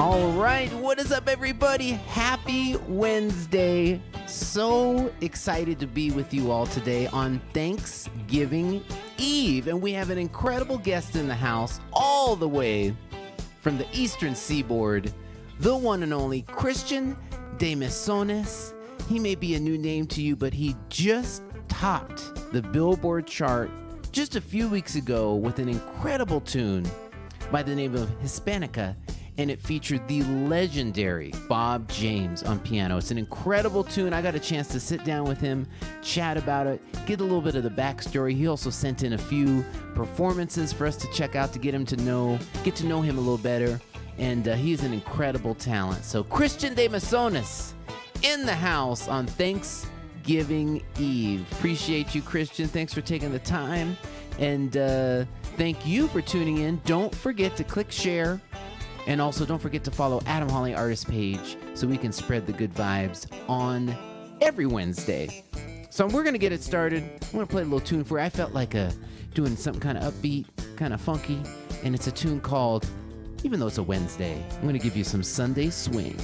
All right, what is up, everybody? Happy Wednesday. So excited to be with you all today on Thanksgiving Eve. And we have an incredible guest in the house, all the way from the Eastern Seaboard, the one and only Christian De Mesones. He may be a new name to you, but he just topped the Billboard chart just a few weeks ago with an incredible tune by the name of Hispanica, and it featured the legendary Bob James on piano. It's an incredible tune. I got a chance to sit down with him, chat about it, get a little bit of the backstory. He also sent in a few performances for us to check out to get to know him a little better, and he's an incredible talent. So Christian De Mesones in the house on Thanksgiving Eve. Appreciate you, Christian. Thanks for taking the time, and thank you for tuning in. Don't forget to click share. And also, don't forget to follow Adam Holly Artist page so we can spread the good vibes on every Wednesday. So we're going to get it started. I'm going to play a little tune for you. I felt like doing something kind of upbeat, kind of funky. And it's a tune called, even though it's a Wednesday, I'm going to give you some Sunday swing.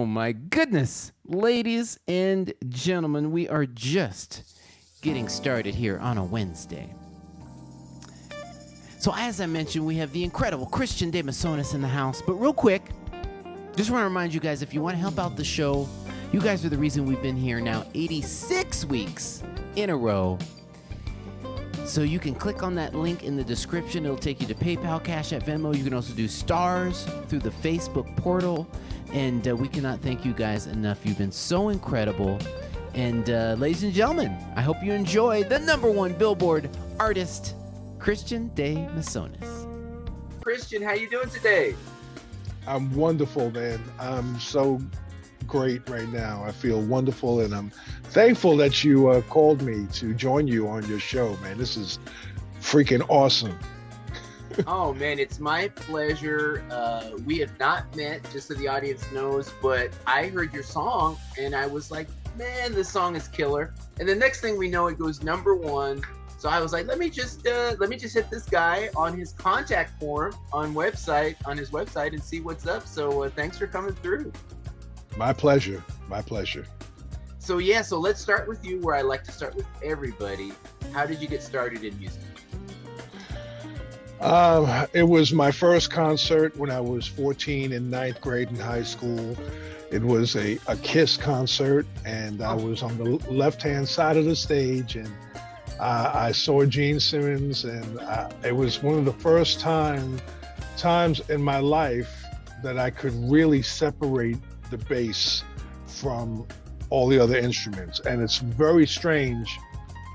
Oh my goodness. Ladies and gentlemen, we are just getting started here on a Wednesday. So as I mentioned, we have the incredible Christian De Mesones in the house. But real quick, just want to remind you guys, if you want to help out the show, you guys are the reason we've been here now 86 weeks in a row. So you can click on that link in the description. It'll take you to PayPal, Cash App, Venmo. You can also do stars through the Facebook portal. And we cannot thank you guys enough. You've been so incredible. And ladies and gentlemen, I hope you enjoy the #1 Billboard artist, Christian De Mesones. Christian, how you doing today? I'm wonderful, man. I'm so great right now. I feel wonderful, and I'm thankful that you called me to join you on your show, man. This is freaking awesome. Oh, man, it's my pleasure. We have not met, just so the audience knows, but I heard your song, and I was like, man, this song is killer. And the next thing we know, it goes #1. So I was like, let me just hit this guy on his contact form on his website and see what's up. So thanks for coming through. My pleasure. My pleasure. So yeah, so let's start with you, where I like to start with everybody. How did you get started in music? It was my first concert when I was 14 in 9th grade in high school. It was a KISS concert, and I was on the left-hand side of the stage, and I saw Gene Simmons, and it was one of the first times in my life that I could really separate the bass from all the other instruments. And it's very strange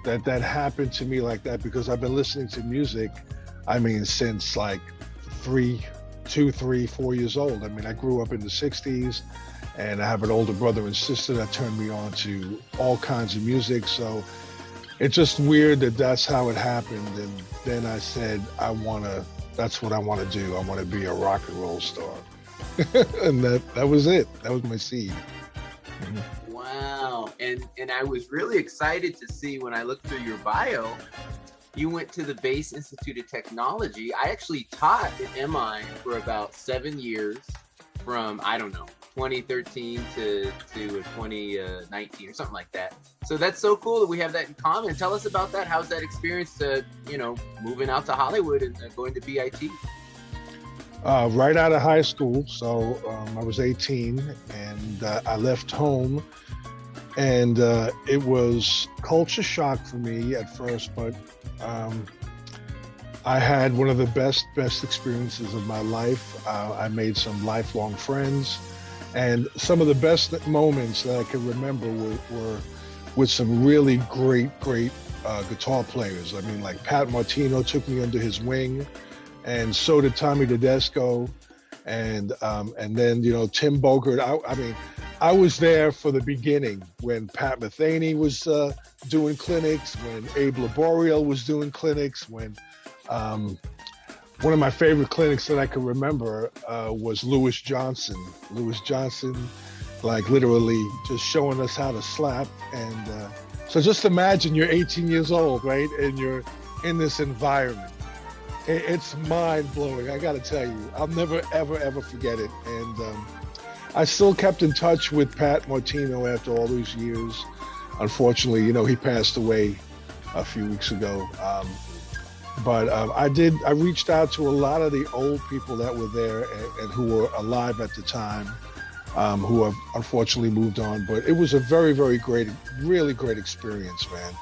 that happened to me like that, because I've been listening to music, since like 3, 4 years old. I grew up in the 60s, and I have an older brother and sister that turned me on to all kinds of music. So it's just weird that that's how it happened. And then I said, that's what I want to do. I want to be a rock and roll star. And that was it. That was my seed. Mm-hmm. Wow. And I was really excited to see, when I looked through your bio, you went to the Bass Institute of Technology. I actually taught at MI for about 7 years, from, 2013 to 2019 or something like that. So that's so cool that we have that in common. Tell us about that. How's that experience, moving out to Hollywood and going to BIT? Right out of high school. So I was 18, and I left home, and it was culture shock for me at first, but I had one of the best experiences of my life. I made some lifelong friends, and some of the best moments that I can remember were with some really great guitar players. Like Pat Martino took me under his wing, and so did Tommy Tedesco, and then Tim Bogert. I was there for the beginning, when Pat Metheny was doing clinics, when Abe Laboriel was doing clinics, when one of my favorite clinics that I can remember was Louis Johnson. Louis Johnson, like literally just showing us how to slap. And so just imagine you're 18 years old, right? And you're in this environment. It's mind-blowing, I gotta tell you. I'll never, ever forget it. And I still kept in touch with Pat Martino after all these years. Unfortunately, he passed away a few weeks ago. But I reached out to a lot of the old people that were there and who were alive at the time, who have unfortunately moved on. But it was a very, very great, really great experience, man.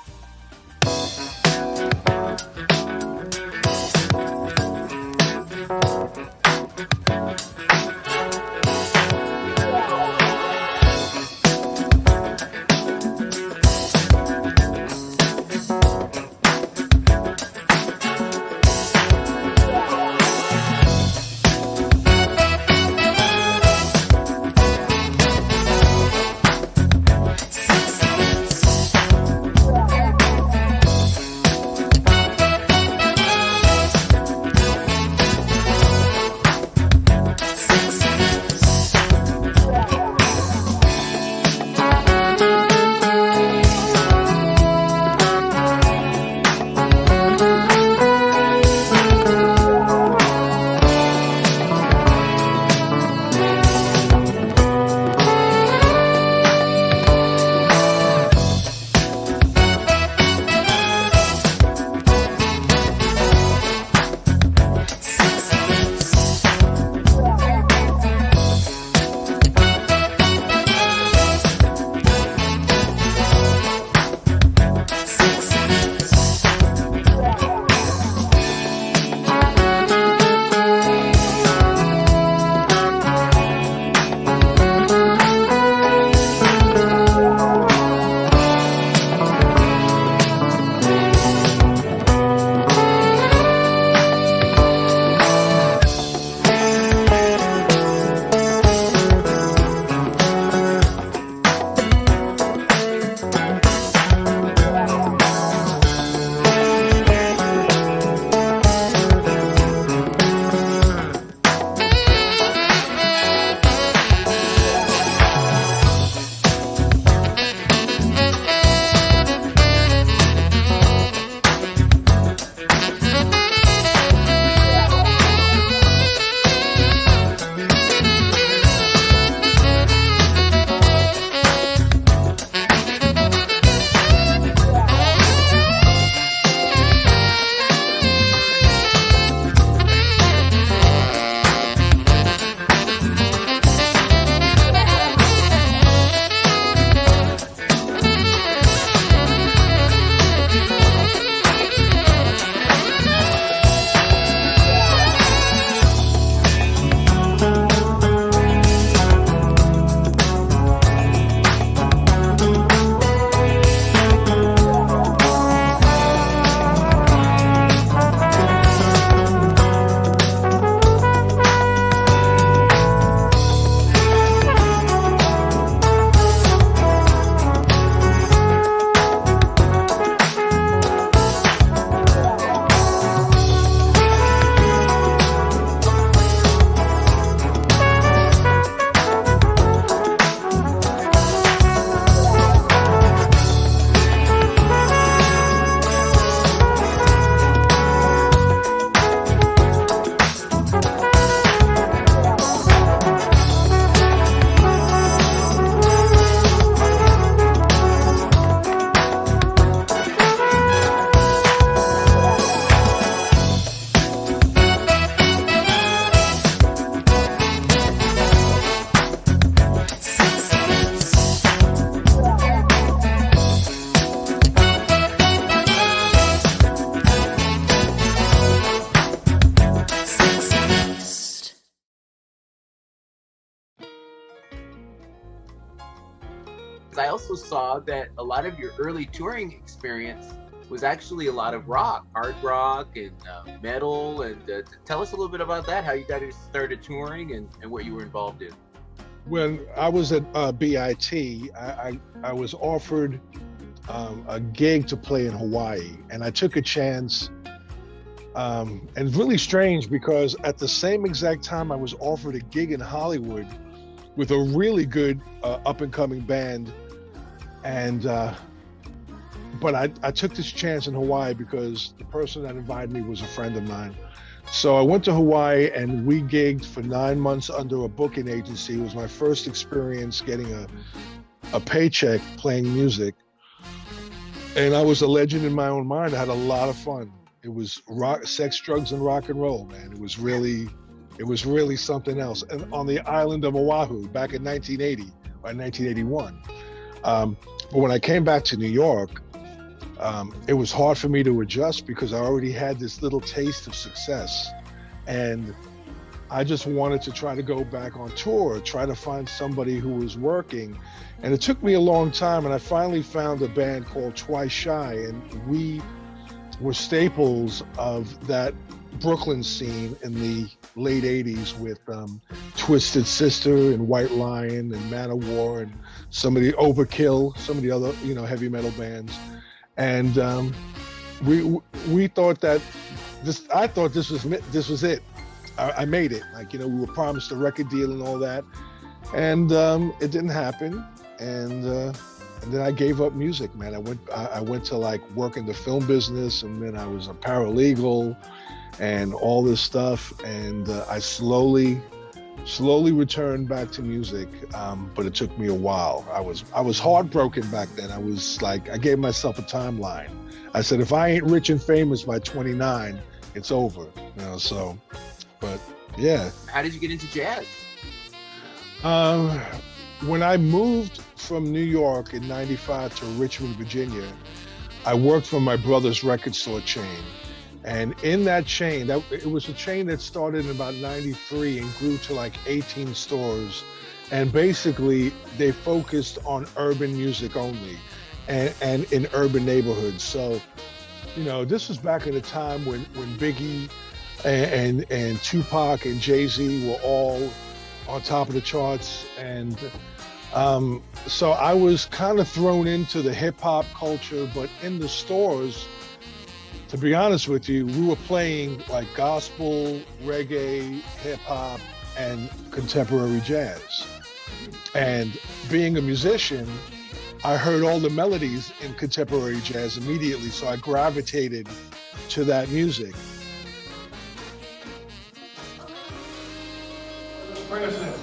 experience, I also saw that a lot of your early touring experience was actually a lot of rock, hard rock, and metal. And tell us a little bit about that, how you got started touring and what you were involved in. When I was at BIT, I was offered a gig to play in Hawaii, and I took a chance. And it's really strange because at the same exact time I was offered a gig in Hollywood with a really good up-and-coming band, and but I took this chance in Hawaii because the person that invited me was a friend of mine. So I went to Hawaii and we gigged for 9 months under a booking agency. It was my first experience getting a paycheck playing music, and I was a legend in my own mind. I had a lot of fun. It was rock, sex, drugs, and rock and roll, man. It was really something else. And on the island of Oahu back in 1980 or 1981. But when I came back to New York, it was hard for me to adjust because I already had this little taste of success. And I just wanted to try to go back on tour, try to find somebody who was working. And it took me a long time, and I finally found a band called Twice Shy, and we were staples of that Brooklyn scene in the late 80s with Twisted Sister and White Lion and Man of War and some of the Overkill, some of the other, heavy metal bands. And we thought that I thought this was it. I made it. We were promised a record deal and all that. And it didn't happen. And then I gave up music, man. I went to work in the film business, and then I was a paralegal and all this stuff. And I slowly returned back to music, but it took me a while. I was heartbroken back then. I was I gave myself a timeline. I said, if I ain't rich and famous by 29, it's over. So, but yeah. How did you get into jazz? When I moved from New York in 95 to Richmond, Virginia, I worked for my brother's record store chain. And in that chain, it was a chain that started in about 93 and grew to 18 stores. And basically, they focused on urban music only and in urban neighborhoods. So, this was back in a time when Biggie and Tupac and Jay-Z were all on top of the charts. And so I was kind of thrown into the hip hop culture, but in the stores, to be honest with you, we were playing gospel, reggae, hip hop, and contemporary jazz. And being a musician, I heard all the melodies in contemporary jazz immediately, so I gravitated to that music. Bring us in.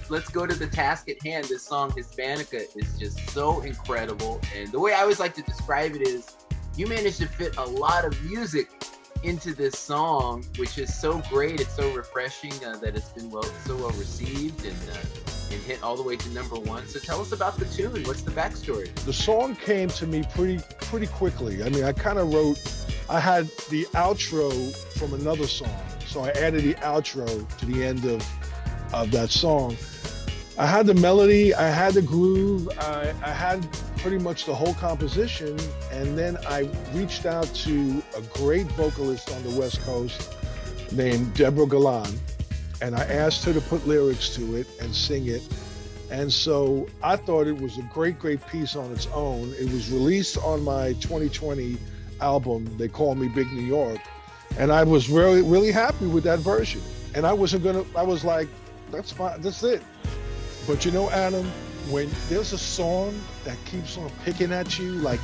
let's go to the task at hand. This song Hispanica is just so incredible, and the way I always like to describe it is you managed to fit a lot of music into this song, which is so great. It's so refreshing that it's been so well received and hit all the way to #1. So tell us about the tune. What's the backstory? The song came to me pretty quickly. I mean, I had the outro from another song, so I added the outro to the end of that song. I had the melody, I had the groove, I had pretty much the whole composition, and then I reached out to a great vocalist on the West Coast named Deborah Galan, and I asked her to put lyrics to it and sing it. And so I thought it was a great piece on its own. It was released on my 2020 album, They Call Me Big New York, and I was really happy with that version. And I was like, that's fine, that's it. But you know, Adam, when there's a song that keeps on picking at you, like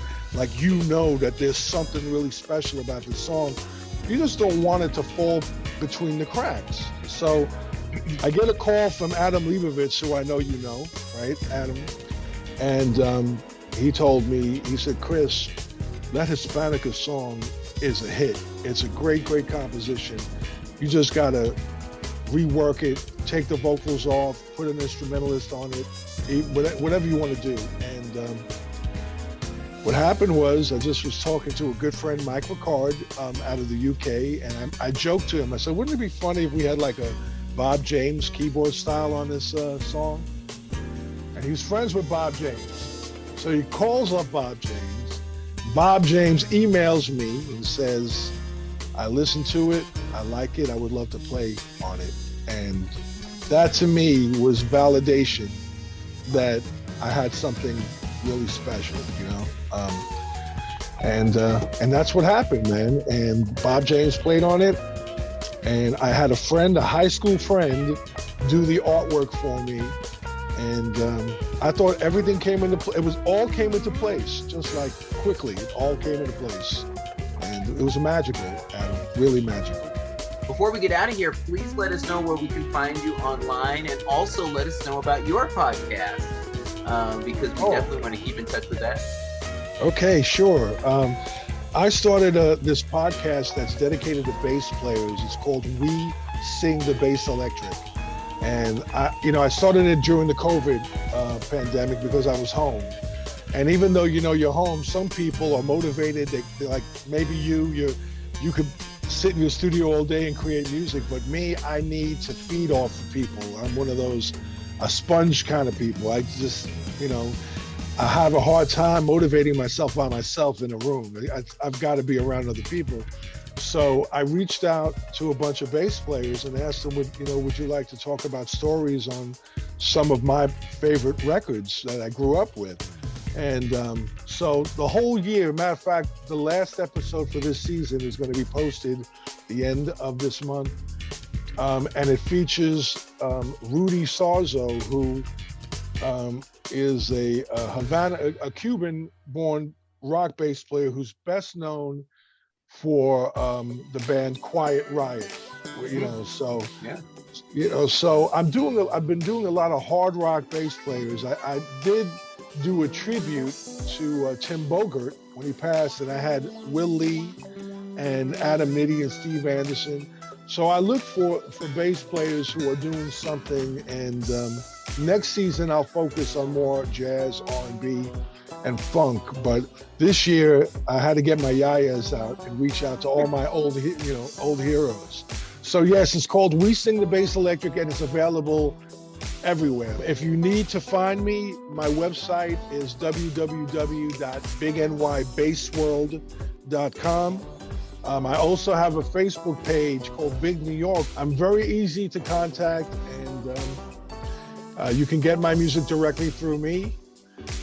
you know that there's something really special about the song, you just don't want it to fall between the cracks. So I get a call from Adam Leibovitz, who I know you know, right, Adam? And he told me, he said, Chris, that Hispanica song is a hit. It's a great composition. You just gotta rework it, take the vocals off, put an instrumentalist on it, whatever you want to do. And what happened was I just was talking to a good friend, Mike Ricard, out of the UK, and I joked to him. I said, wouldn't it be funny if we had like a Bob James keyboard style on this song? And he was friends with Bob James. So he calls up Bob James. Bob James emails me and says, I listened to it, I like it, I would love to play on it. And that to me was validation that I had something really special, you know? And that's what happened, man. And Bob James played on it. And I had a high school friend, do the artwork for me. And I thought everything came into place. All came into place, just like quickly. It all came into place. And it was magical, Adam, really magical. Before we get out of here, please let us know where we can find you online, and also let us know about your podcast, because we definitely want to keep in touch with that. Okay, sure. I started this podcast that's dedicated to bass players. It's called We Sing the Bass Electric. And I started it during the COVID pandemic because I was home. And even though you're home, some people are motivated. They're like, maybe you could sit in your studio all day and create music, but me, I need to feed off of people. I'm one of those a sponge kind of people. I just, I have a hard time motivating myself by myself in a room. I've got to be around other people. So I reached out to a bunch of bass players and asked them, would you like to talk about stories on some of my favorite records that I grew up with? And so the whole year, matter of fact, the last episode for this season is going to be posted the end of this month. And it features Rudy Sarzo, who is a Cuban-born rock bass player who's best known for the band Quiet Riot. So I've been doing a lot of hard rock bass players. I did do a tribute to Tim Bogert when he passed, and I had Will Lee and Adam Nitti and Steve Anderson. So I look for bass players who are doing something, and next season I'll focus on more jazz, R&B, and funk. But this year I had to get my yayas out and reach out to all my old heroes. So yes, it's called We Sing the Bass Electric, and it's available everywhere. If you need to find me, my website is www.bignybasworld.com. I also have a Facebook page called Big New York. I'm very easy to contact, and you can get my music directly through me.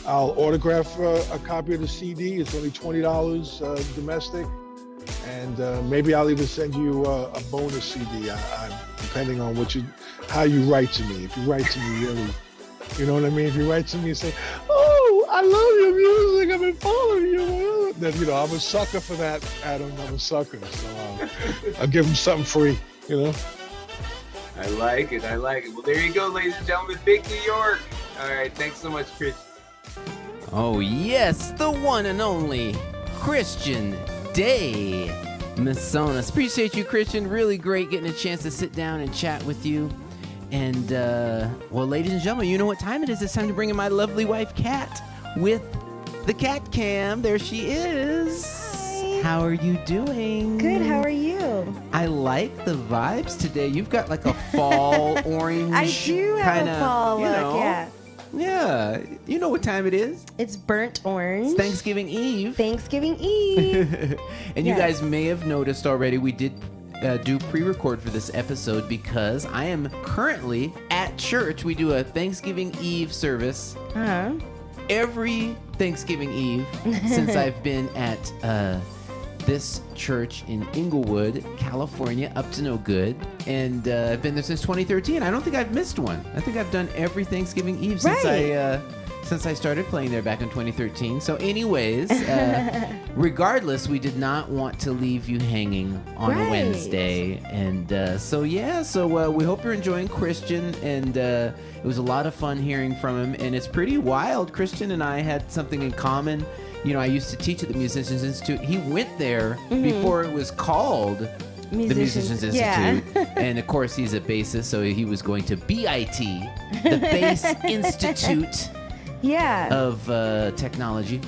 I'll autograph a copy of the CD. It's only $20 domestic, and maybe I'll even send you a bonus CD, depending on how you write to me. If you write to me, really, you know what I mean? If you write to me and say, "Oh, I love your music, I've been following you," then I'm a sucker for that, Adam. I'm a sucker, so I'll give them something free, I like it. Well, there you go, ladies and gentlemen. Big New York. All right. Thanks so much, Chris. Oh, yes, the one and only Christian De Mesones. Appreciate you, Christian. Really great getting a chance to sit down and chat with you. And, well, ladies and gentlemen, you know what time it is. It's time to bring in my lovely wife, Kat, with the Cat Cam. There she is. Hi. How are you doing? Good, how are you? I like the vibes today. You've got like a fall orange. I do have a fall look, yeah. Yeah, you know what time it is. It's burnt orange. It's Thanksgiving Eve. Thanksgiving Eve. And you guys may have noticed already, we did do pre-record for this episode because I am currently at church. We do a Thanksgiving Eve service every Thanksgiving Eve since I've been at this church in Inglewood, California, up to no good. And I've been there since 2013. I don't think I've missed one. I think I've done every Thanksgiving Eve since I started playing there back in 2013. So anyways, regardless, we did not want to leave you hanging on a Wednesday. And so we hope you're enjoying Christian. And it was a lot of fun hearing from him. And it's pretty wild. Christian and I had something in common. You know, I used to teach at the Musicians Institute. He went there before it was called the Musicians Institute. Yeah. And of course, he's a bassist, so he was going to BIT, the Bass Institute of Technology.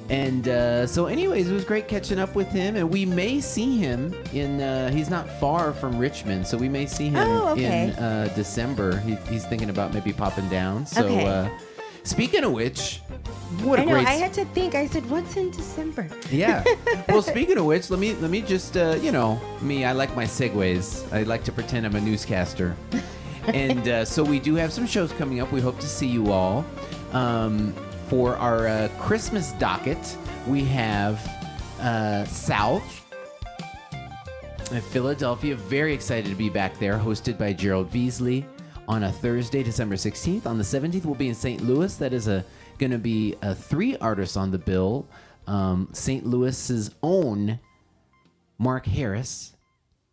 And so anyways, it was great catching up with him. And we may see him in, he's not far from Richmond, so we may see him in December. He's thinking about maybe popping down. So speaking of which... I had to think. I said, what's in December? Yeah. Well, speaking of which, let me just, me, I like my segues. I like to pretend I'm a newscaster. And so we do have some shows coming up. We hope to see you all. For our Christmas docket, we have South in Philadelphia. Very excited to be back there, hosted by Gerald Beasley on a Thursday, December 16th. On the 17th, we'll be in St. Louis. That is going to be 3 artists on the bill. St. Louis's own Mark Harris,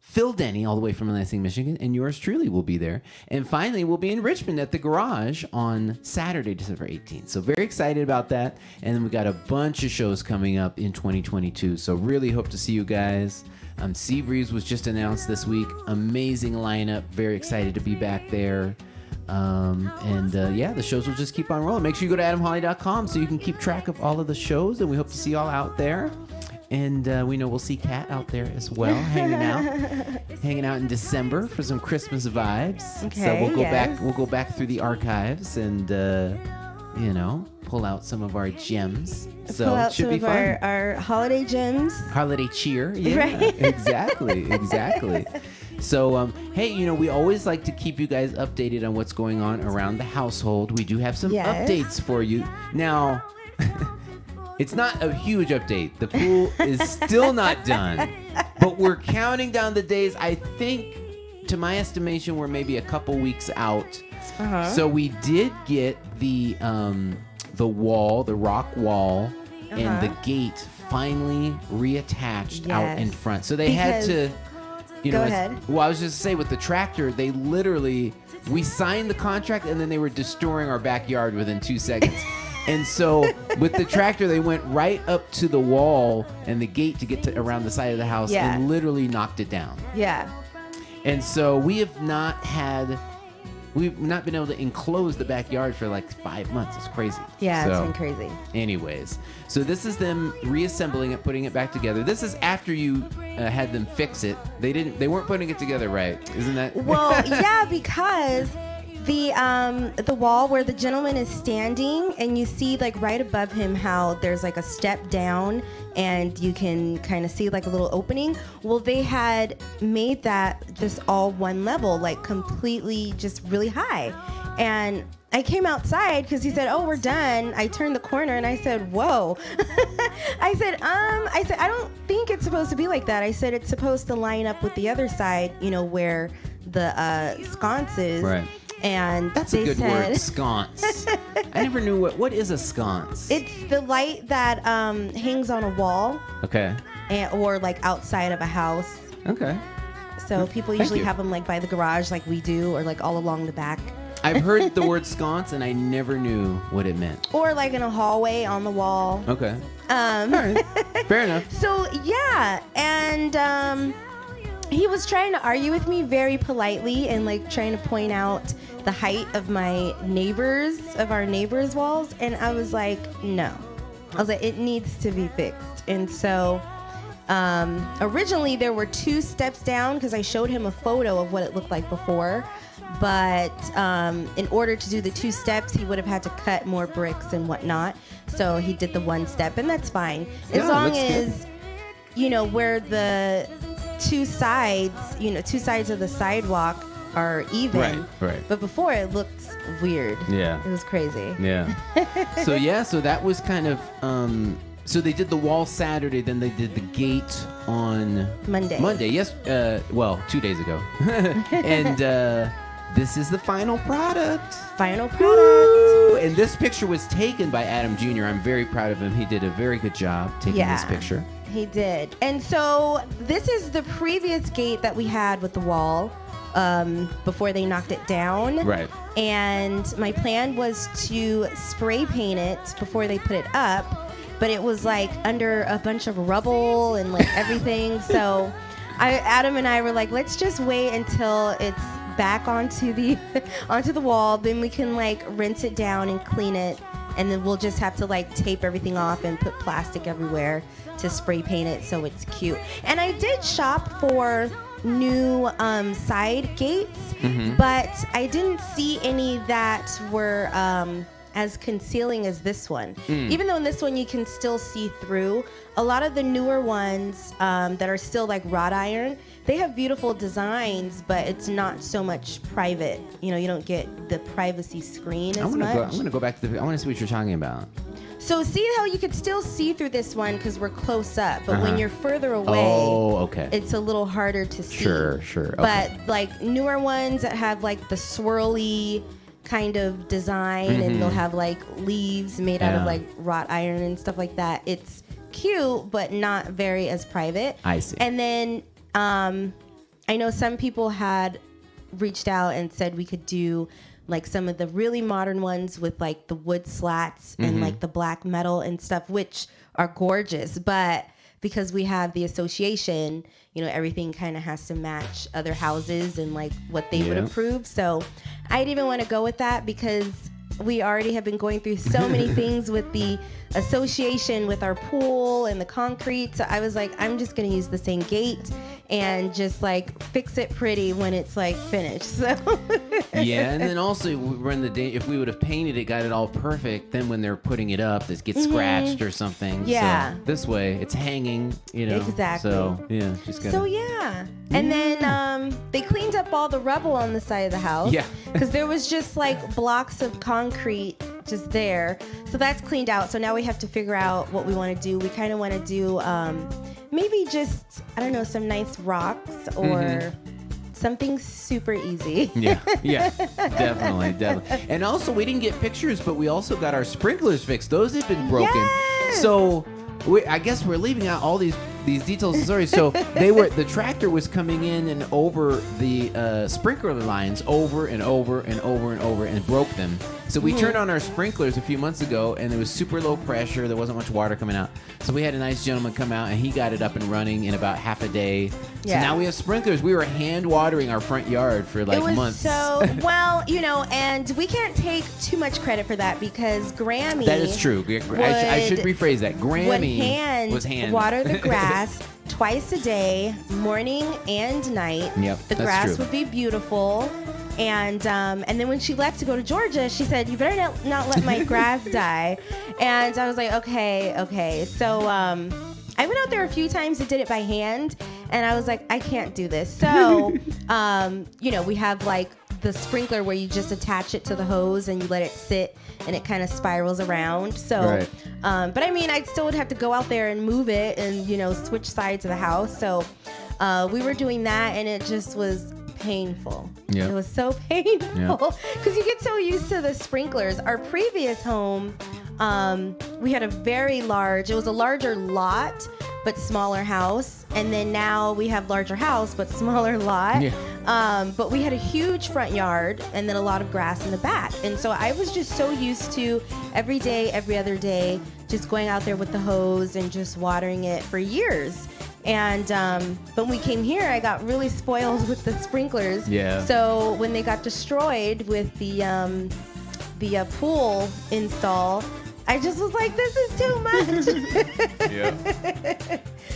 Phil Denny, all the way from Lansing, Michigan, and yours truly will be there. And finally, we'll be in Richmond at the Garage on Saturday, December 18th. So very excited about that. And then we got a bunch of shows coming up in 2022. So really hope to see you guys. Seabreeze was just announced this week. Amazing lineup. Very excited to be back there. The shows will just keep on rolling. Make sure you go to adamholly.com so you can keep track of all of the shows, and we hope to see you all out there. And we know we'll see Kat out there as well, hanging out in December for some Christmas vibes. Okay, so we'll go back through the archives and pull out some of our gems. So pull out it should some be of fun. Our holiday gems. Holiday cheer. Yeah, right? Exactly. So, hey, we always like to keep you guys updated on what's going on around the household. We do have some updates for you. Now, it's not a huge update. The pool is still not done, but we're counting down the days. I think, to my estimation, we're maybe a couple weeks out. So we did get the wall, the rock wall, and the gate finally reattached out in front. So they had to... Go ahead. Well, I was just saying, with the tractor, they literally, we signed the contract and then they were destroying our backyard within 2 seconds. And so with the tractor, they went right up to the wall and the gate to get to around the side of the house and literally knocked it down. Yeah. And so we've not been able to enclose the backyard for like 5 months. It's crazy. Yeah, it's been crazy. Anyways, so this is them reassembling it, putting it back together. This is after you had them fix it. They weren't putting it together right, isn't that? Well, yeah, because the wall where the gentleman is standing, and you see like right above him how there's like a step down, and you can kind of see like a little opening. Well, they had made that just all one level, like completely just really high. And I came outside because he said, "Oh, we're done." I turned the corner and I said, "Whoa." I said, I don't think it's supposed to be like that. I said, it's supposed to line up with the other side, where the sconce is. Right. And that's a good word, sconce. I never knew what is a sconce. It's the light that hangs on a wall. Okay. Or like outside of a house. Okay. So people usually have them like by the garage like we do, or like all along the back. I've heard the word sconce and I never knew what it meant. Or like in a hallway on the wall. Okay. All right. Fair enough. So yeah, and he was trying to argue with me very politely and like trying to point out the height of our neighbors' walls, and I was like, no. I was like, it needs to be fixed. And so originally there were 2 steps down because I showed him a photo of what it looked like before. But in order to do the 2 steps, he would have had to cut more bricks and whatnot. So he did the 1 step, and that's fine. As long as, where the 2 sides of the sidewalk are even. Right. But before it looked weird. Yeah. It was crazy. Yeah. So that was kind of, so they did the wall Saturday, then they did the gate on Monday, yes. 2 days ago. And this is the final product. Woo! And this picture was taken by Adam Jr. I'm very proud of him. He did a very good job taking this picture. He did. And so this is the previous gate that we had with the wall before they knocked it down. Right. And my plan was to spray paint it before they put it up, but it was like under a bunch of rubble and like everything. So Adam and I were like, let's just wait until it's back onto the wall, then we can like rinse it down and clean it, and then we'll just have to like tape everything off and put plastic everywhere to spray paint it so it's cute. And I did shop for new side gates, but I didn't see any that were as concealing as this one. Even though in this one you can still see through, a lot of the newer ones that are still like wrought iron, they have beautiful designs, but it's not so much private. You don't get the privacy screen as much. I'm gonna go back to I want to see what you're talking about. So see how you could still see through this one because we're close up, but when you're further away, it's a little harder to see. Sure. Okay. But like newer ones that have like the swirly kind of design, and they'll have like leaves made out of like wrought iron and stuff like that. It's cute, but not very as private. I see. And then I know some people had reached out and said we could do like some of the really modern ones with like the wood slats and like the black metal and stuff, which are gorgeous. But because we have the association, everything kind of has to match other houses and like what they would approve. So I didn't even want to go with that because we already have been going through so many things with the association with our pool and the concrete. So I was like, I'm just going to use the same gate and just like fix it pretty when it's like finished. So yeah, and then also when if we would have painted it, got it all perfect, then when they're putting it up, this gets scratched or something. Yeah. So this way, it's hanging, Exactly. So yeah, just gotta. So yeah. And then they cleaned up all the rubble on the side of the house. Yeah. Because there was just like blocks of concrete just there. So that's cleaned out. So now we have to figure out what we want to do. We kind of want to do maybe just, I don't know, some nice rocks or something super easy. Yeah, definitely. And also, we didn't get pictures, but we also got our sprinklers fixed. Those had been broken. Yes! So I guess we're leaving out all these details. Sorry. So the tractor was coming in and over the sprinkler lines over and over and over and over and broke them. So we turned on our sprinklers a few months ago, and it was super low pressure. There wasn't much water coming out. So we had a nice gentleman come out, and he got it up and running in about half a day. So now we have sprinklers. We were hand watering our front yard for like months. So, well, and we can't take too much credit for that because Grammy. That is true. I should rephrase that. Grammy was hand water the grass twice a day, morning and night. Yep, the grass would be beautiful. And then when she left to go to Georgia, she said, "You better not let my grass die." And I was like, okay. So I went out there a few times and did it by hand, and I was like, I can't do this. So we have like the sprinkler where you just attach it to the hose and you let it sit, and it kind of spirals around. So, but I mean, I still would have to go out there and move it and switch sides of the house. So we were doing that, and it just was painful. It was so painful because you get so used to the sprinklers. Our previous home, we had it was a larger lot, but smaller house. And then now we have larger house, but smaller lot. Yeah. But we had a huge front yard and then a lot of grass in the back. And so I was just so used to every day, every other day, just going out there with the hose and just watering it for years. And when we came here, I got really spoiled with the sprinklers. Yeah. So when they got destroyed with the pool install, I just was like, this is too much. Yeah.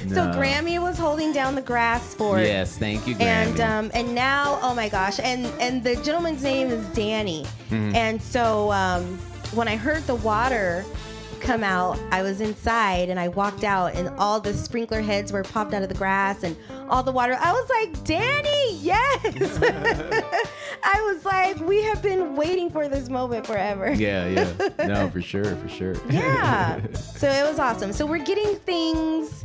So Grammy was holding down the grass for it. Yes, thank you, Grammy. And now, oh my gosh, and the gentleman's name is Danny. And so when I heard the water come out, I was inside and I walked out and all the sprinkler heads were popped out of the grass and all the water. I was like, Danny, yes. I was like, we have been waiting for this moment forever. Yeah. No, for sure. Yeah. So it was awesome. So we're getting things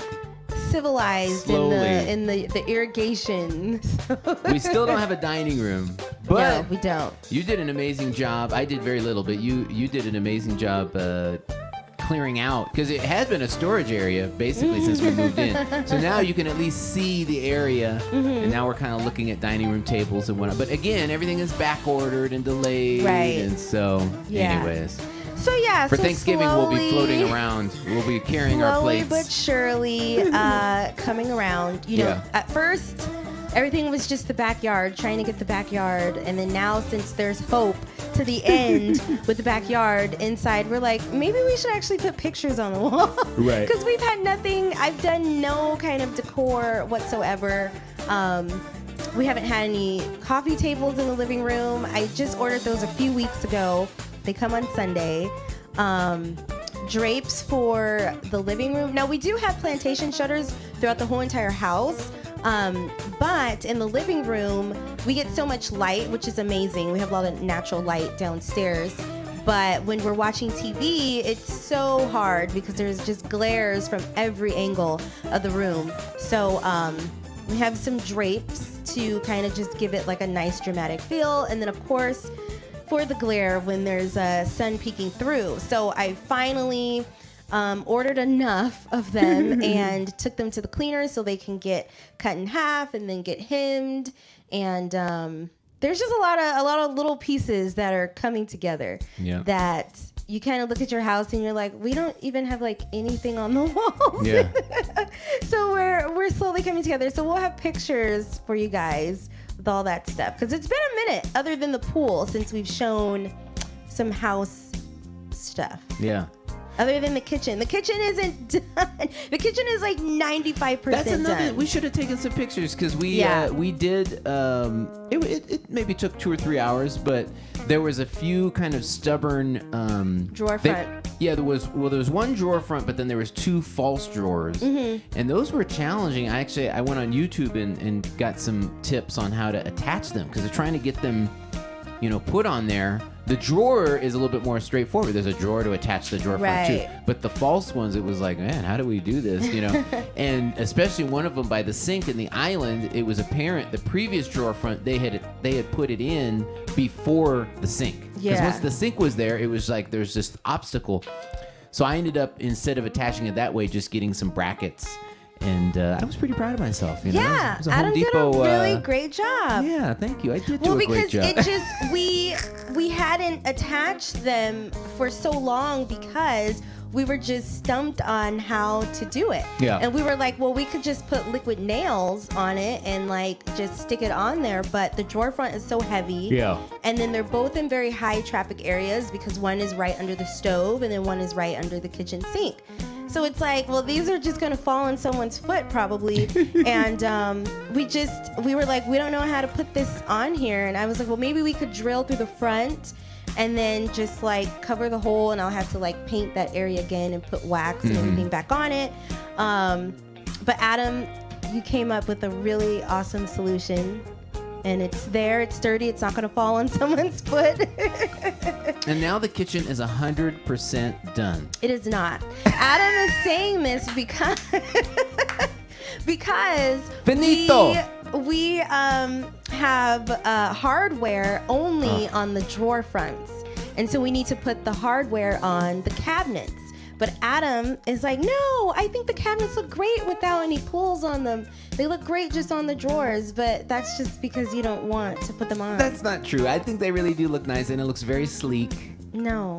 civilized slowly in the irrigation. We still don't have a dining room, but no, we don't. You did an amazing job. I did very little, but you did an amazing job clearing out, because it had been a storage area basically since we moved in. So now you can at least see the area, and now we're kind of looking at dining room tables and whatnot. But again, everything is back ordered and delayed, right? And so, yeah. Anyways. So yeah, for Thanksgiving we'll be floating around. We'll be carrying our plates. Slowly but surely coming around. You know, at first everything was just the backyard, trying to get the backyard, and then now since there's hope to the end with the backyard inside, we're like, maybe we should actually put pictures on the wall. Right. Because we've had nothing. I've done no kind of decor whatsoever. We haven't had any coffee tables in the living room. I just ordered those a few weeks ago. They come on Sunday. Drapes for the living room. Now, we do have plantation shutters throughout the whole entire house. But in the living room, we get so much light, which is amazing. We have a lot of natural light downstairs. But when we're watching TV, it's so hard because there's just glares from every angle of the room. So we have some drapes to kind of just give it like a nice dramatic feel. And then, of course, for the glare when there's sun peeking through. So I finally ordered enough of them and took them to the cleaners so they can get cut in half and then get hemmed. And there's just a lot of little pieces that are coming together that you kind of look at your house and you're like, we don't even have like anything on the walls. Yeah. So we're slowly coming together. So we'll have pictures for you guys with all that stuff, because it's been a minute other than the pool since we've shown some house stuff. Yeah. Other than the kitchen. The kitchen isn't done. The kitchen is like 95% That's another. done. We should have taken some pictures because we did. It maybe took 2 or 3 hours, but there was a few kind of stubborn drawer front. There was one drawer front, but then there was 2 false drawers, and those were challenging. I went on YouTube and got some tips on how to attach them, because they're trying to get them, put on there. The drawer is a little bit more straightforward. There's a drawer to attach the drawer front to. But the false ones, it was like, man, how do we do this? And especially one of them by the sink in the island, it was apparent the previous drawer front, they had put it in before the sink. Because once the sink was there, it was like there's this obstacle. So I ended up, instead of attaching it that way, just getting some brackets. And I was pretty proud of myself. Yeah, it was a Adam Home Depot, did a really great job. Yeah, thank you. I did do a great job. Well, because it just we hadn't attached them for so long because we were just stumped on how to do it. Yeah. And we were like, well, we could just put liquid nails on it and like just stick it on there. But the drawer front is so heavy. Yeah. And then they're both in very high traffic areas because one is right under the stove and then one is right under the kitchen sink. So it's like, well, these are just going to fall on someone's foot probably. And we were like, we don't know how to put this on here. And I was like, well, maybe we could drill through the front and then just like cover the hole, and I'll have to like paint that area again and put wax and everything back on it. But Adam, you came up with a really awesome solution. And it's there, it's sturdy, it's not going to fall on someone's foot. And now the kitchen is 100% done. It is not. Adam is saying this because Finito. we have hardware only on the drawer fronts. And so we need to put the hardware on the cabinets. But Adam is like, no, I think the cabinets look great without any pulls on them. They look great just on the drawers, but that's just because you don't want to put them on. That's not true. I think they really do look nice, and it looks very sleek. No.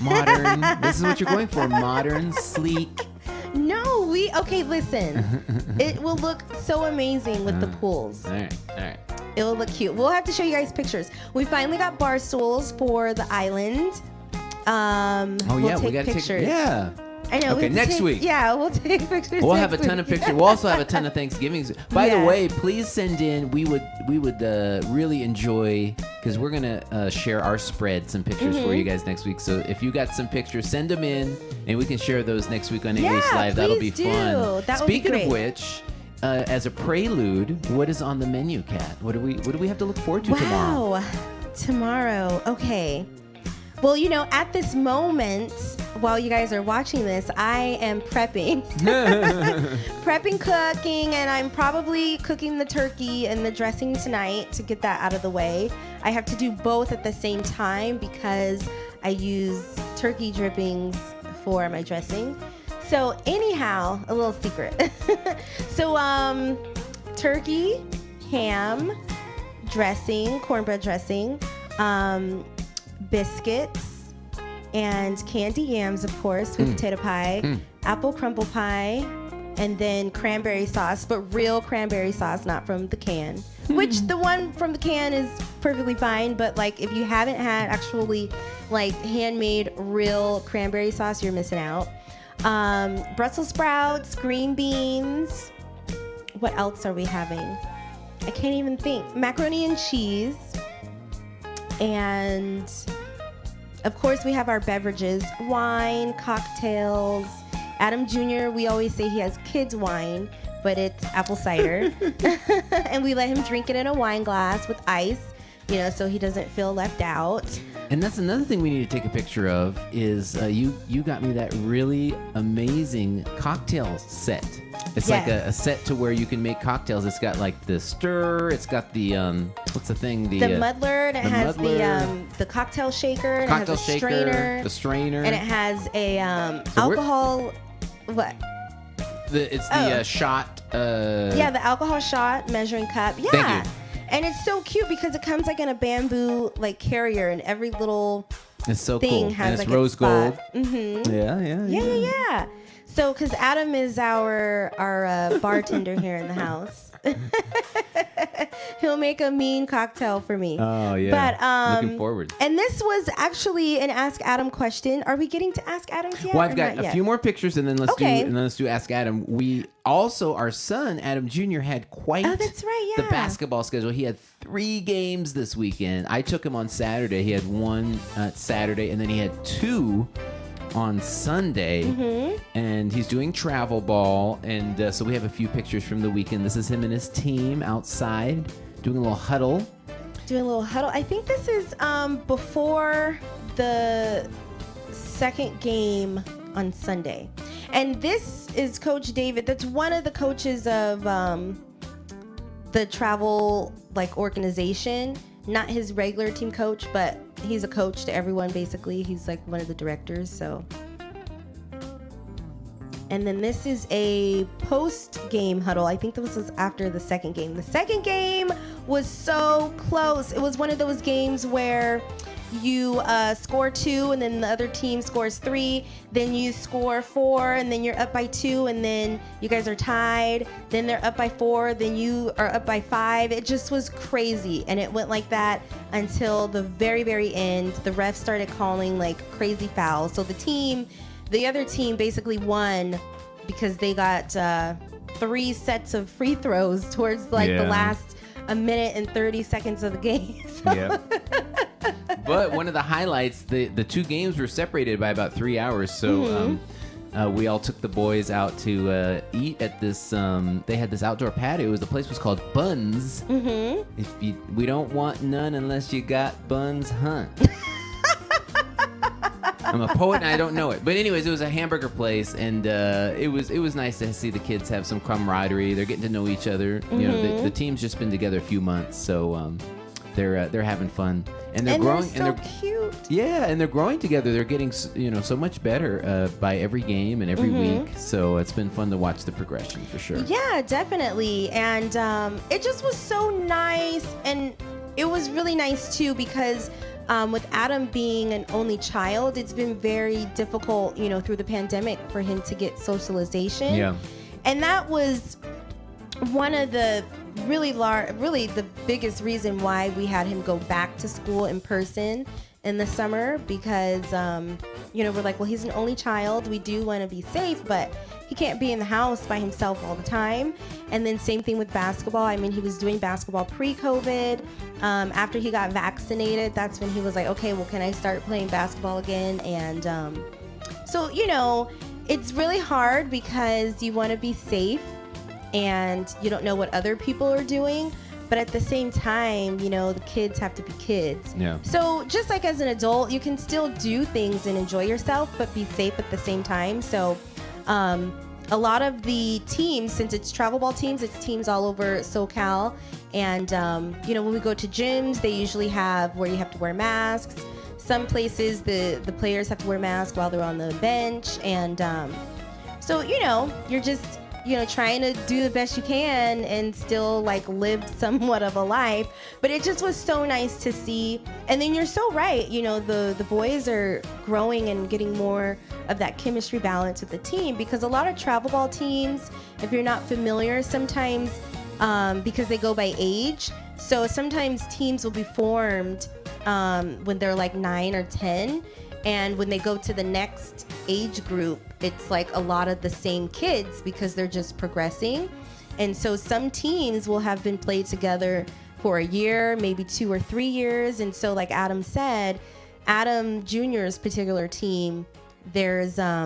Modern. This is what you're going for. Modern, sleek. No, okay, listen. It will look so amazing with the pools. All right. It will look cute. We'll have to show you guys pictures. We finally got bar stools for the island. We'll take pictures. Yeah. I know. Okay, next week. Yeah, we'll take pictures. We'll have a ton of pictures. We'll also have a ton of Thanksgivings. By the way, please send in. We would really enjoy, because we're gonna share our spread, some pictures for you guys next week. So if you got some pictures, send them in, and we can share those next week on AH Live. That'll be fun. That would be Speaking great. of which, as a prelude, what is on the menu, Kat? What do we have to look forward to tomorrow? Wow, tomorrow. Okay. Well, at this moment, while you guys are watching this, I am prepping. Prepping cooking, and I'm probably cooking the turkey and the dressing tonight to get that out of the way. I have to do both at the same time because I use turkey drippings for my dressing. So anyhow, a little secret. So turkey, ham, dressing, cornbread dressing, biscuits, and candy yams, of course, sweet potato pie, apple crumble pie, and then cranberry sauce, but real cranberry sauce, not from the can. Which the one from the can is perfectly fine, but like if you haven't had actually like handmade real cranberry sauce, you're missing out. Brussels sprouts, green beans. What else are we having? I can't even think. Macaroni and cheese. And of course we have our beverages, wine, cocktails. Adam Jr., we always say he has kids wine, but it's apple cider. And we let him drink it in a wine glass with ice, so he doesn't feel left out. And that's another thing we need to take a picture of is you got me that really amazing cocktail set. It's like a set to where you can make cocktails. It's got like the stir. It's got the what's the thing? The muddler. And it has the cocktail shaker. And cocktail it has a shaker. strainer. The strainer. And it has a alcohol. What? It's the shot. Yeah, the alcohol shot measuring cup. Yeah. Thank you. And it's so cute because it comes like in a bamboo like carrier, and every little it's so thing cool. has and it's like rose a spot. gold. Mm-hmm. Yeah. So, because Adam is our bartender here in the house, he'll make a mean cocktail for me. Oh yeah. But looking forward. And this was actually an Ask Adam question. Are we getting to Ask Adam's yet? Well, I've got a few more pictures, and then let's do Ask Adam. We also, our son Adam Jr. had quite that's right, the basketball schedule. He had 3 games this weekend. I took him on Saturday. He had 1 Saturday, and then he had 2 on Sunday, and he's doing travel ball, and so we have a few pictures from the weekend. This is him and his team outside doing a little huddle. I think this is before the second game on Sunday, and this is Coach David. That's one of the coaches of the travel organization. Not his regular team coach, but he's a coach to everyone, basically. He's like one of the directors, so. And then this is a post-game huddle. I think this was after the second game. The second game was so close. It was one of those games where you score 2 and then the other team scores 3, then you score 4 and then you're up by 2 and then you guys are tied, then they're up by 4, then you are up by 5. It just was crazy, and it went like that until the very, very end. The refs started calling like crazy fouls, so the other team basically won because they got 3 sets of free throws towards the last 1 minute and 30 seconds of the game. Yeah. But one of the highlights, the 2 games were separated by about 3 hours. So we all took the boys out to eat at this. They had this outdoor patio. The place was called Buns. We don't want none unless you got buns, huh? I'm a poet and I don't know it. But anyways, it was a hamburger place, and it was nice to see the kids have some camaraderie. They're getting to know each other. You know, the team's just been together a few months, so they're having fun, and they're growing. They're so cute. Yeah, and they're growing together. They're getting, so much better by every game and every week. So it's been fun to watch the progression for sure. Yeah, definitely. And it just was so nice. And it was really nice, too, because with Adam being an only child, it's been very difficult, through the pandemic for him to get socialization. Yeah. And that was one of the really the biggest reason why we had him go back to school in person in the summer, because we're like, well, he's an only child, we do want to be safe, but he can't be in the house by himself all the time. And then same thing with basketball. I mean, he was doing basketball pre-COVID. After he got vaccinated, that's when he was like, okay, well, can I start playing basketball again? And so it's really hard because you want to be safe and you don't know what other people are doing. But at the same time, the kids have to be kids. Yeah. So just like as an adult, you can still do things and enjoy yourself, but be safe at the same time. So a lot of the teams, since it's travel ball teams, it's teams all over SoCal. And, when we go to gyms, they usually have where you have to wear masks. Some places, the players have to wear masks while they're on the bench. And so, you're just trying to do the best you can and still live somewhat of a life. But it just was so nice to see. And then you're so right. The boys are growing and getting more of that chemistry balance with the team, because a lot of travel ball teams, if you're not familiar, sometimes because they go by age. So sometimes teams will be formed when they're 9 or 10. And when they go to the next age group, it's a lot of the same kids because they're just progressing. And so some teams will have been played together for a year, maybe 2 or 3 years. And so like Adam said, Adam Jr.'s particular team, there's, I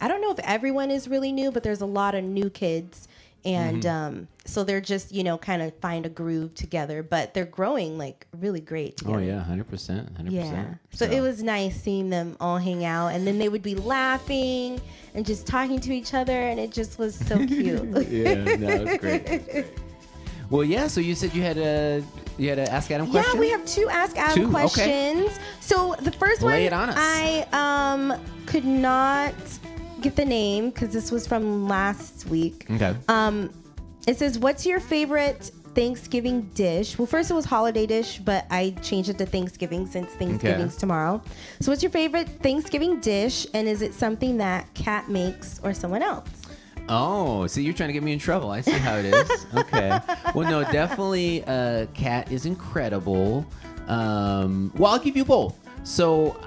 don't know if everyone is really new, but there's a lot of new kids. And so they're just, kind of find a groove together, but they're growing really great together. Oh, yeah, 100%. Yeah. So it was nice seeing them all hang out, and then they would be laughing and just talking to each other, and it just was so cute. Yeah, no, it was great. Well, yeah, so you said you had a Ask Adam question? Yeah, we have 2 Ask Adam questions. Okay. So the first one, lay it on us. I could not get the name because this was from last week. Okay. It says, what's your favorite Thanksgiving dish? Well, first it was holiday dish, but I changed it to Thanksgiving since Thanksgiving's tomorrow. So what's your favorite Thanksgiving dish, and is it something that Kat makes or someone else? Oh, see, you're trying to get me in trouble. I see how it is. Okay. Well, no, definitely Kat is incredible. Well, I'll give you both. So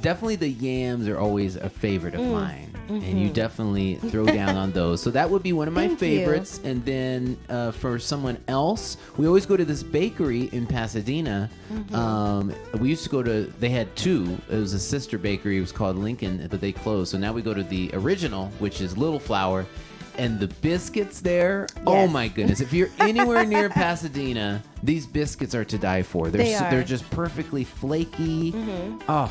definitely the yams are always a favorite of mine. And you definitely throw down on those. So that would be one of my favorites. And then for someone else, we always go to this bakery in Pasadena. We used to go to, they had 2. It was a sister bakery. It was called Lincoln, but they closed. So now we go to the original, which is Little Flower. And the biscuits there, oh my goodness. If you're anywhere near Pasadena, these biscuits are to die for. They're just perfectly flaky. Oh.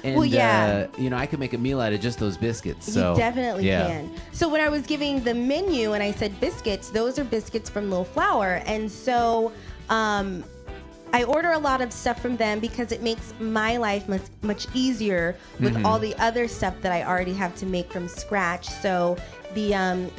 And, well, yeah. I could make a meal out of just those biscuits. So, you definitely can. So when I was giving the menu and I said biscuits, those are biscuits from Little Flower. And so I order a lot of stuff from them because it makes my life much easier with all the other stuff that I already have to make from scratch. So the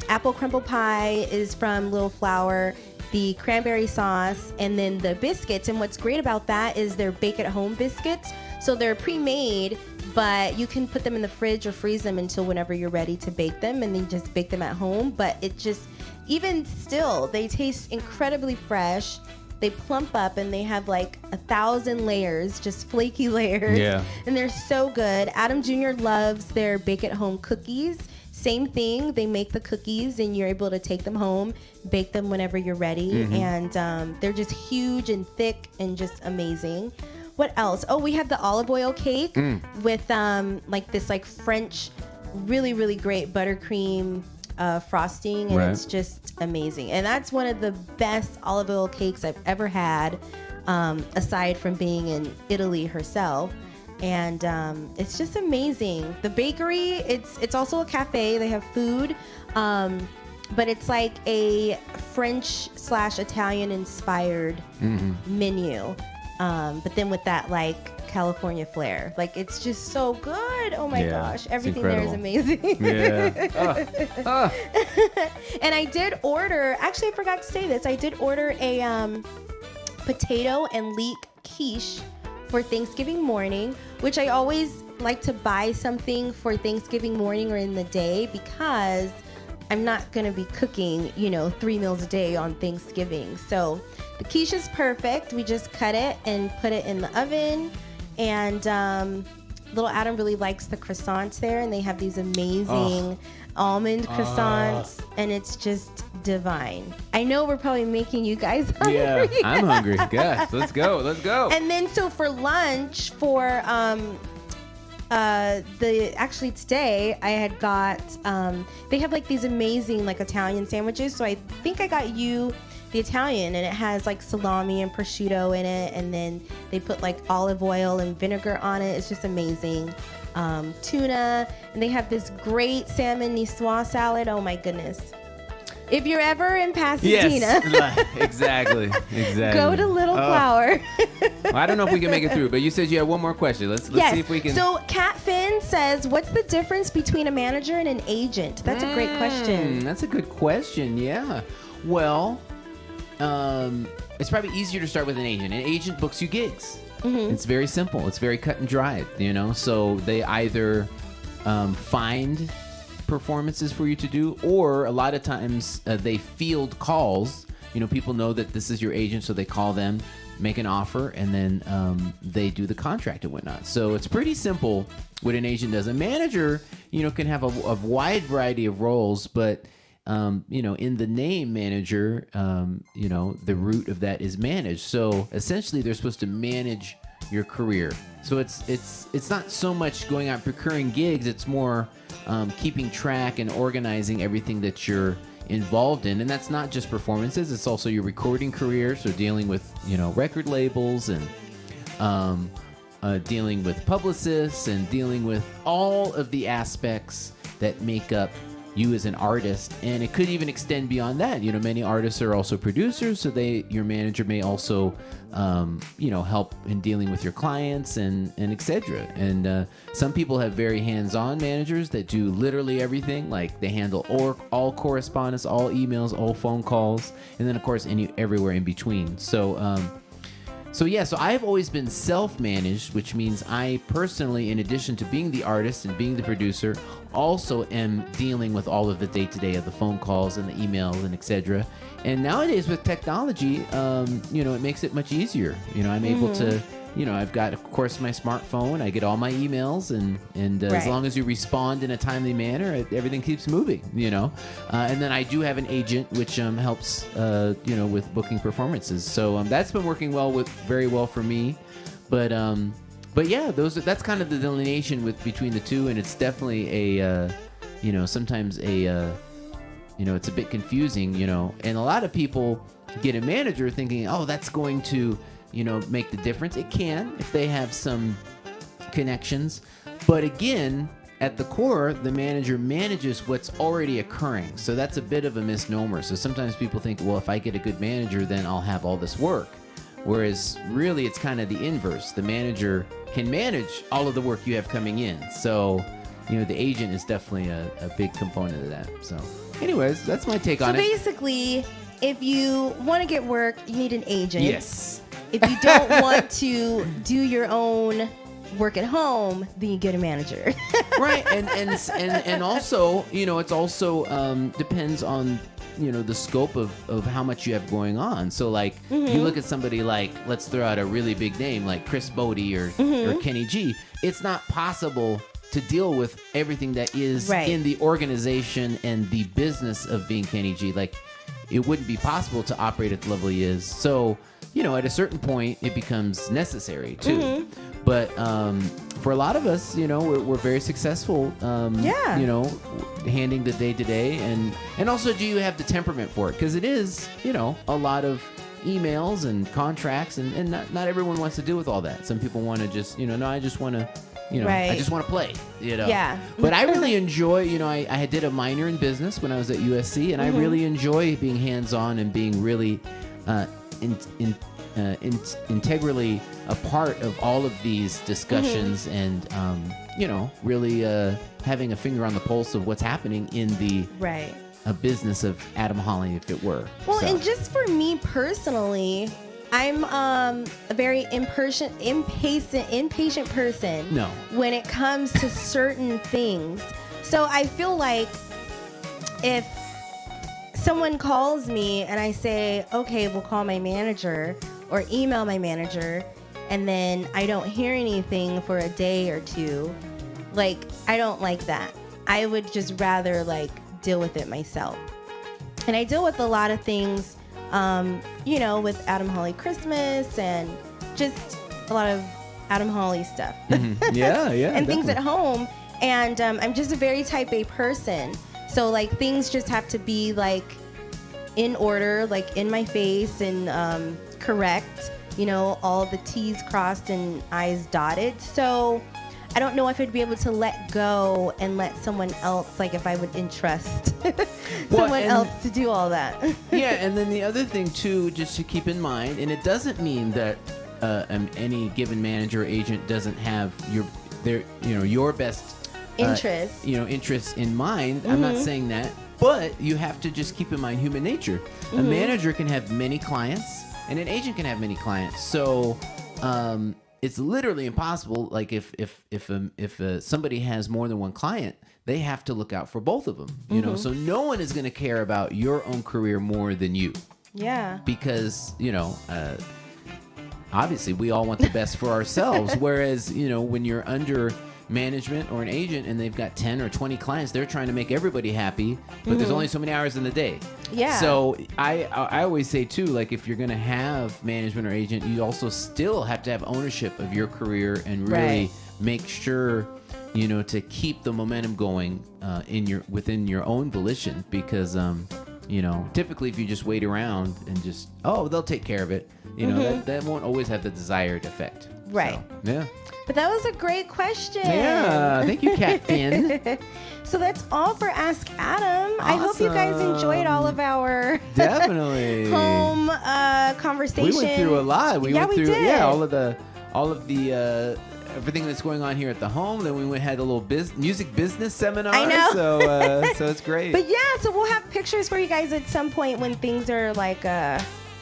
apple crumble pie is from Little Flower, the cranberry sauce, and then the biscuits. And what's great about that is they're bake-at-home biscuits. So they're pre-made, but you can put them in the fridge or freeze them until whenever you're ready to bake them, and then just bake them at home. But it just, even still, they taste incredibly fresh. They plump up, and they have 1,000 layers, just flaky layers. Yeah. And they're so good. Adam Jr. loves their bake-at-home cookies. Same thing. They make the cookies, and you're able to take them home, bake them whenever you're ready. And they're just huge and thick and just amazing. What else? Oh, we have the olive oil cake with this French, really, really great buttercream frosting, and it's just amazing. And that's one of the best olive oil cakes I've ever had, aside from being in Italy herself. And it's just amazing. The bakery, it's also a cafe. They have food, but it's like a French/Italian inspired menu. but then with that like California flair, like it's just so good. Oh my gosh, everything there is amazing. Yeah. And I did order. Actually, I forgot to say this. I did order a potato and leek quiche for Thanksgiving morning, which I always like to buy something for Thanksgiving morning or in the day because I'm not going to be cooking, 3 meals a day on Thanksgiving. So the quiche is perfect. We just cut it and put it in the oven. And little Adam really likes the croissants there, and they have these amazing almond croissants, and it's just divine. I know we're probably making you guys hungry. Yeah, I'm hungry. Yes, let's go. And then so for lunch, actually today I had got they have like these amazing like Italian sandwiches. So I think I got you the Italian, and it has like salami and prosciutto in it, and then they put like olive oil and vinegar on it. It's just amazing. Tuna, and they have this great salmon niçoise salad. Oh my goodness. If you're ever in Pasadena, yes, exactly. Go to Little Flower. Well, I don't know if we can make it through, but you said you had one more question. Let's see if we can. So Kat Finn says, what's the difference between a manager and an agent? That's a great question. That's a good question, yeah. Well, it's probably easier to start with an agent. An agent books you gigs. Mm-hmm. It's very simple. It's very cut and dried, So they either find performances for you to do, or a lot of times they field calls. People know that this is your agent, so they call them, make an offer, and then they do the contract and whatnot. So it's pretty simple what an agent does. A manager, can have a wide variety of roles, but in the name manager, the root of that is manage. So essentially they're supposed to manage your career. So it's not so much going out procuring gigs. It's more keeping track and organizing everything that you're involved in. And that's not just performances. It's also your recording career. So dealing with, record labels and dealing with publicists and dealing with all of the aspects that make up you as an artist. And it could even extend beyond that. Many artists are also producers, so your manager may also help in dealing with your clients and etc. And some people have very hands-on managers that do literally everything. Like they handle all correspondence, all emails, all phone calls, and then of course everywhere in between. So I've always been self-managed, which means I personally, in addition to being the artist and being the producer, also am dealing with all of the day-to-day of the phone calls and the emails and etc. And nowadays with technology, it makes it much easier. I'm able to, I've got, of course, my smartphone. I get all my emails, and as long as you respond in a timely manner, everything keeps moving, And then I do have an agent, which helps, with booking performances. So that's been working very well for me. But yeah, that's kind of the delineation between the two, and it's definitely sometimes it's a bit confusing, and a lot of people get a manager thinking, oh, that's going to, make the difference. It can if they have some connections, but again, at the core, the manager manages what's already occurring. So that's a bit of a misnomer. So sometimes people think, well, if I get a good manager, then I'll have all this work. Whereas really it's kind of the inverse. The manager can manage all of the work you have coming in. So, the agent is definitely a big component of that. So anyways, that's my take on it. So basically, if you want to get work, you need an agent. Yes. If you don't want to do your own work at home, then you get a manager. Right. And also, it's also depends on the scope of how much you have going on. So like you look at somebody like, let's throw out a really big name like Chris Bodie or Kenny G. It's not possible to deal with everything that is in the organization and the business of being Kenny G. Like it wouldn't be possible to operate at the level he is. So, at a certain point it becomes necessary too. But for a lot of us, we're very successful, handing the day-to-day. And also, do you have the temperament for it? Because it is, a lot of emails and contracts, and not everyone wants to deal with all that. Some people want to just, no, I just want to, I just want to play, Yeah. But I really enjoy, I did a minor in business when I was at USC, and I really enjoy being hands-on and being really integrally a part of all of these discussions and, really having a finger on the pulse of what's happening in the a business of Adam Holly, if it were. Well, So. and just for me personally, I'm a very impatient person. No. When it comes to certain things. So I feel like if someone calls me and I say, okay, we'll call my manager or email my manager, and then I don't hear anything for a day or two, like, I don't like that. I would just rather deal with it myself. And I deal with a lot of things, with Adam Holly Christmas and just a lot of Adam Holly stuff. Mm-hmm. Yeah, and definitely. things at home. And I'm just a very type A person. So things just have to be in order, in my face and correct, all the T's crossed and I's dotted. So I don't know if I'd be able to let go and let someone else, if I would entrust someone else to do all that. Yeah, and then the other thing too, just to keep in mind, and it doesn't mean that any given manager or agent doesn't have your best interests in mind. I'm not saying that, but you have to just keep in mind human nature. A manager can have many clients, and an agent can have many clients. So it's literally impossible. If somebody has more than one client, they have to look out for both of them. So no one is going to care about your own career more than you. Yeah. Because obviously we all want the best for ourselves. Whereas when you're under management or an agent and they've got 10 or 20 clients, they're trying to make everybody happy, but there's only so many hours in the day. Yeah. So I always say too, if you're going to have management or agent, you also still have to have ownership of your career and really make sure to keep the momentum going within your own volition, because typically if you just wait around and just they'll take care of it, that won't always have the desired effect. Right. So, yeah. But that was a great question. Yeah, thank you, Cat Finn. So that's all for Ask Adam. I hope you guys enjoyed all of our definitely home conversation. We went through a lot. We did. Yeah, all of the everything that's going on here at the home. Then we had a little music business seminar. I know. So it's great. But yeah, so we'll have pictures for you guys at some point when things are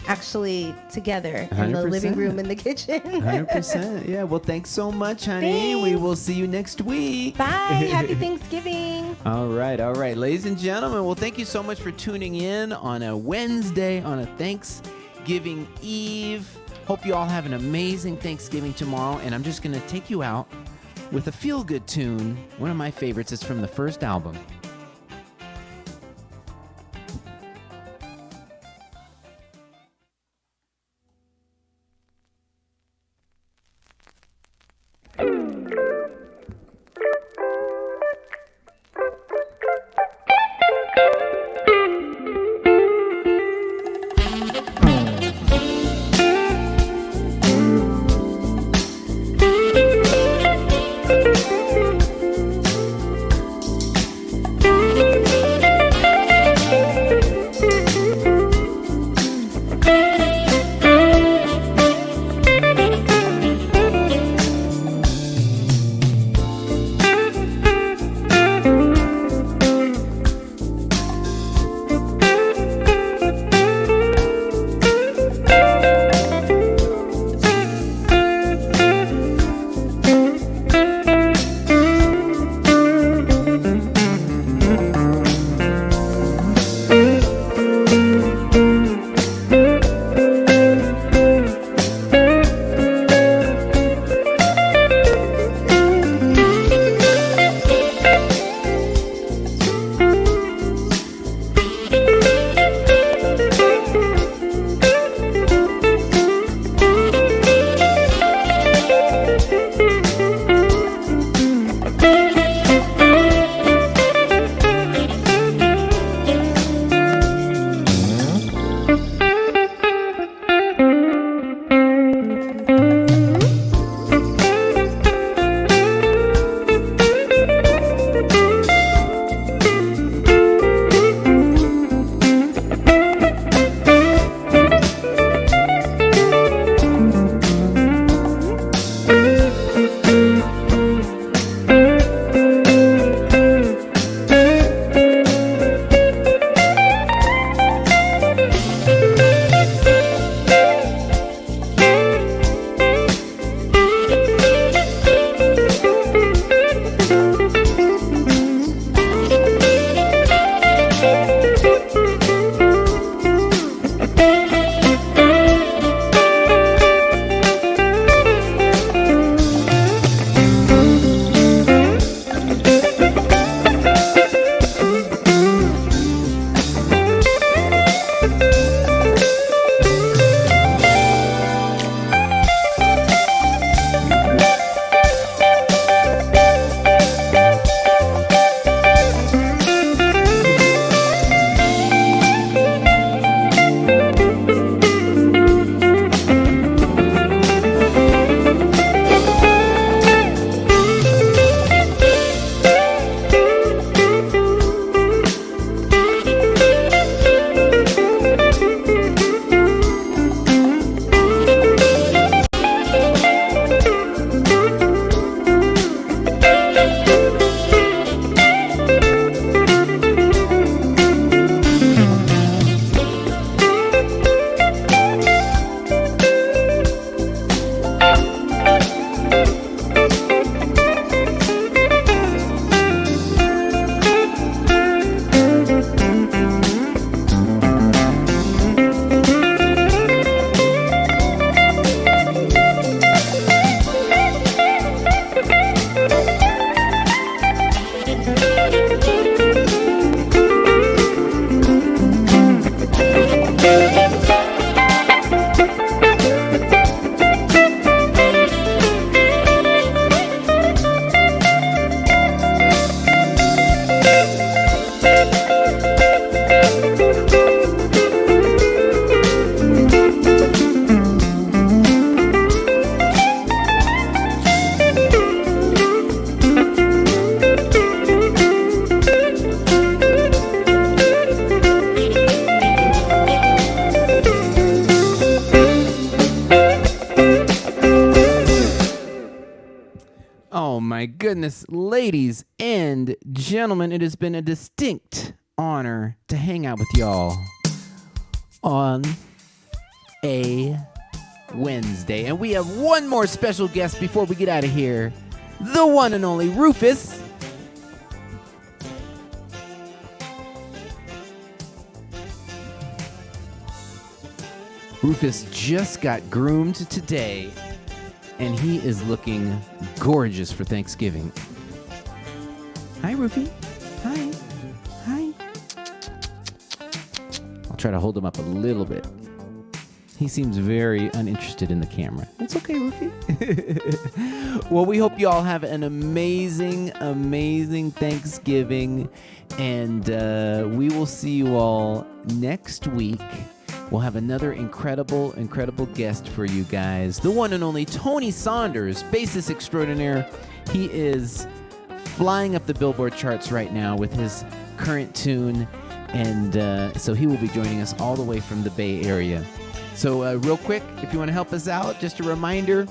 actually together in the 100%. living room and the kitchen. 100%. Yeah. Well, thanks so much, honey. Thanks. We will see you next week. Bye. Happy Thanksgiving. All right. Ladies and gentlemen, well, thank you so much for tuning in on a Wednesday, on a Thanksgiving Eve. Hope you all have an amazing Thanksgiving tomorrow. And I'm just going to take you out with a feel-good tune. One of my favorites is from the first album. my goodness. Ladies and gentlemen, it has been a distinct honor to hang out with y'all on a Wednesday. And we have one more special guest before we get out of here. The one and only Rufus. Rufus just got groomed today, and he is looking gorgeous for Thanksgiving. Hi, Rufy. Hi. Hi. I'll try to hold him up a little bit. He seems very uninterested in the camera. It's okay, Rufy. Well, we hope you all have an amazing, amazing Thanksgiving, and we will see you all next week. We'll have another incredible, incredible guest for you guys. The one and only Tony Saunders, bassist extraordinaire. He is flying up the Billboard charts right now with his current tune. And so he will be joining us all the way from the Bay Area. So real quick, if you want to help us out, just a reminder,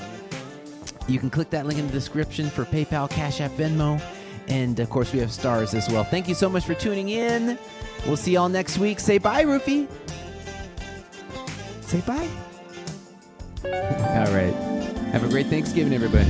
you can click that link in the description for PayPal, Cash App, Venmo. And, of course, we have stars as well. Thank you so much for tuning in. We'll see y'all next week. Say bye, Rufy. Say bye. All right. Have a great Thanksgiving, everybody.